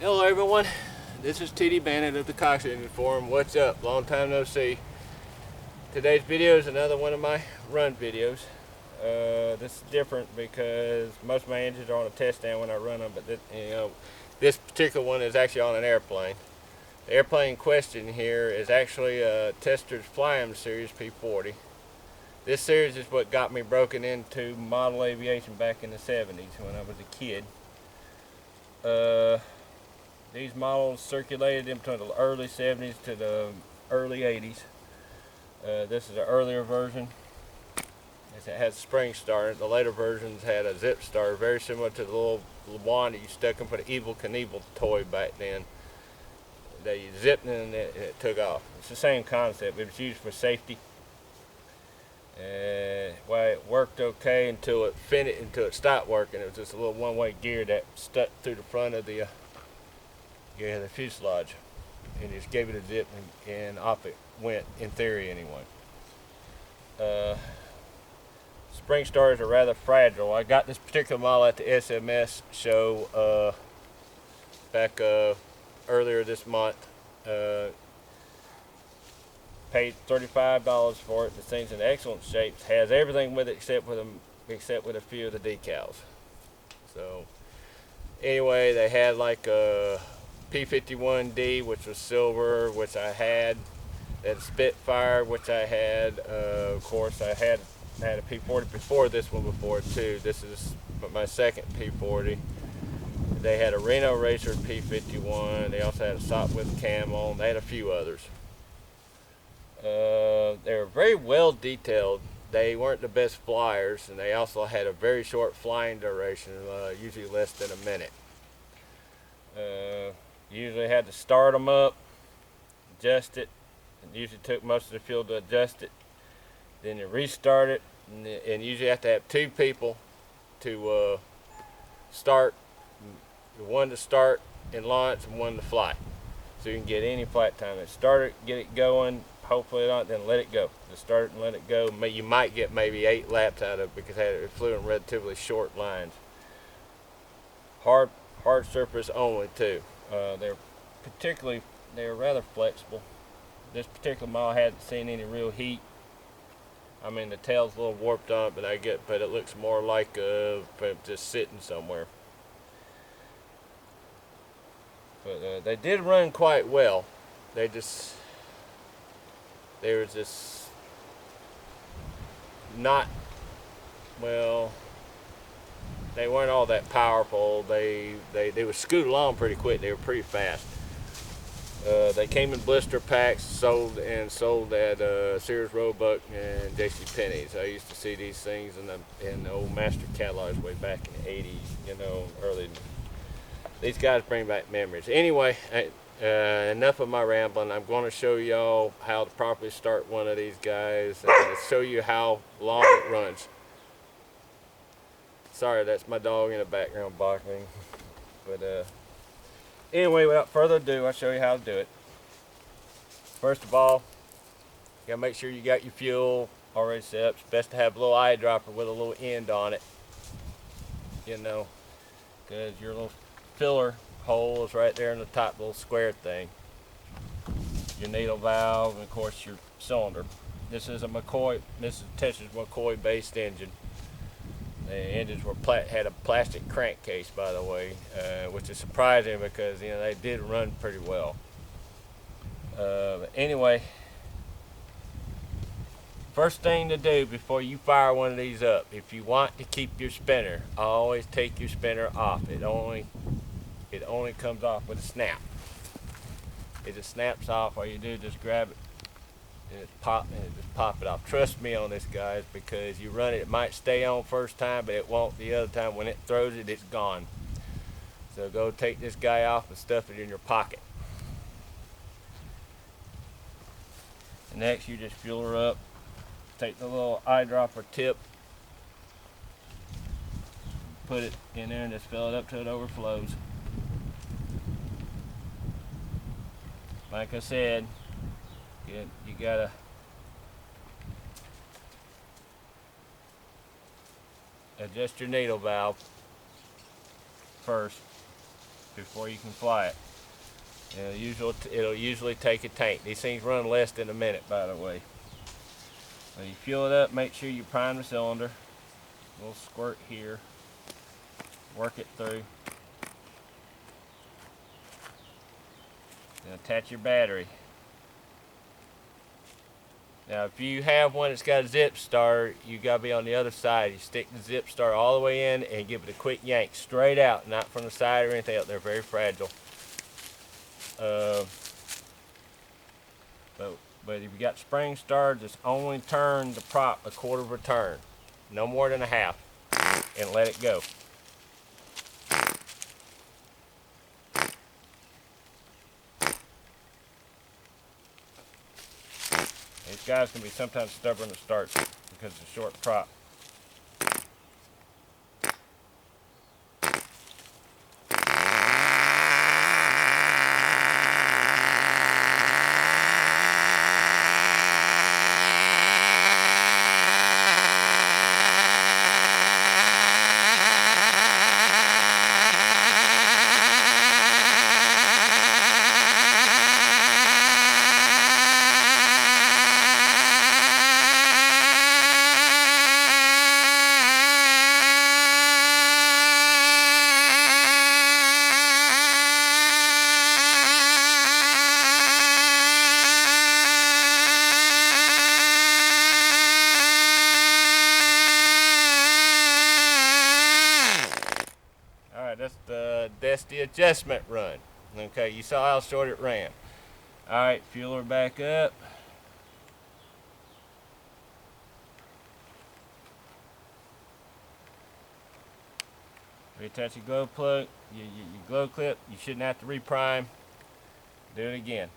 Hello everyone, this is TD Bandit of the Cox Engine Forum. What's up? Long time no see. Today's video is another one of my run videos. This is different because most of my engines are on a test stand when I run them, but this particular one is actually on an airplane. The airplane in question here is actually a Testors Series P40. This series is what got me broken into model aviation back in the 70s when I was a kid. These models circulated into the early 70s to the early 80s. This is an earlier version. It has a spring starter. The later versions had a zip starter, very similar to the little wand that you stuck in for the Evel Knievel toy back then. They zipped and it took off. It's the same concept, but it's used for safety. Well, it worked okay until it stopped working. It was just a little one-way gear that stuck through the front of the fuselage, and just gave it a zip, and off it went, in theory anyway. Spring starters are rather fragile. I got this particular model at the SMS show back earlier this month. Paid $35 for it. The thing's in excellent shape. Has everything with it except with a few of the decals. So anyway, they had like a P51D, which was silver, which I had. They had a Spitfire, which I had. Of course, I had a P40 before this one before too. This is my second P40. They had a Reno Racer P51. They also had a Sopwith Camel. And they had a few others. They were very well detailed. They weren't the best flyers, and they also had a very short flying duration, usually less than a minute. Usually had to start them up, adjust it. It usually took most of the fuel to adjust it. Then you restart it, and usually have to have two people to start, one to start and launch and one to fly. So you can get any flight time. Start it, get it going, hopefully not, then let it go. Just start it and let it go. You might get maybe 8 laps out of it because it flew in relatively short lines. Hard surface only too. They're rather flexible. This particular model hadn't seen any real heat. I mean, the tail's a little warped on it, but it looks more like just sitting somewhere. But they did run quite well. They were just not, well, they weren't all that powerful. They would scoot along pretty quick. They were pretty fast. They came in blister packs, sold at Sears Roebuck and JCPenney's. I used to see these things in the old master catalogs way back in the 80s, early. These guys bring back memories. Anyway, enough of my rambling. I'm going to show y'all how to properly start one of these guys and show you how long it runs. Sorry, that's my dog in the background barking. But anyway, without further ado, I'll show you how to do it. First of all, you gotta make sure you got your fuel already set up. It's best to have a little eyedropper with a little end on it, because your little filler hole is right there in the top little square thing. Your needle valve, and of course your cylinder. This is a Testors McCoy based engine. The engines had a plastic crankcase, by the way, which is surprising because they did run pretty well. But anyway, first thing to do before you fire one of these up, if you want to keep your spinner, always take your spinner off. It only comes off with a snap. It just snaps off. All you do is just grab it and just pop it off. Trust me on this, guys, because you run it, it might stay on first time, but it won't the other time. When it throws it, it's gone. So go take this guy off and stuff it in your pocket. And next, you just fuel her up. Take the little eyedropper tip, put it in there, and just fill it up till it overflows. Like I said, you gotta adjust your needle valve first. before you can fly it. It'll usually take a tank. These things run less than a minute, by the way. When you fuel it up, make sure you prime the cylinder. A little squirt here. Work it through. Then attach your battery. Now, if you have one that's got a zip start, you gotta be on the other side. You stick the zip start all the way in and give it a quick yank straight out, not from the side or anything else. They're very fragile. But if you got spring start, just only turn the prop a quarter of a turn, no more than a half, and let it go. These guys can be sometimes stubborn to start because of the short prop. That's the adjustment run. Okay, you saw how short it ran. Alright, fuel her back up. Reattach your glow plug, your glow clip. You shouldn't have to reprime. Do it again.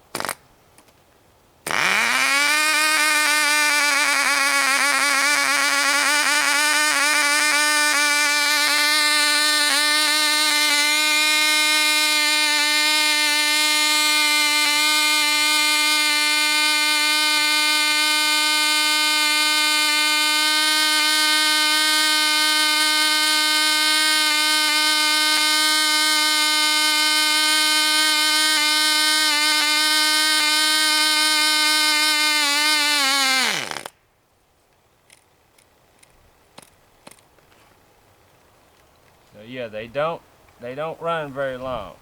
So yeah, they don't run very long.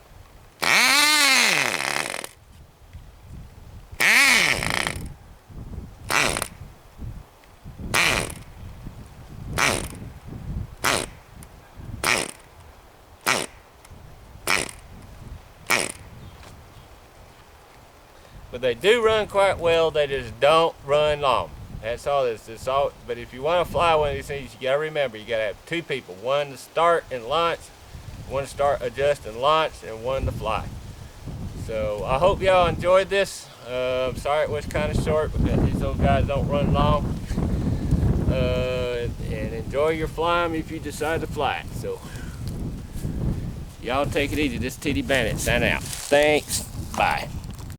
But they do run quite well, they just don't run long. That's all this is. All. But if you want to fly one of these things, you gotta remember, you gotta have two people. One to start and launch, one to start, adjust, and launch, and one to fly. So I hope y'all enjoyed this. Sorry it was kind of short because these old guys don't run long. And enjoy your flying if you decide to fly it. So y'all take it easy. This is TD Bandit. Sign out. Thanks. Bye.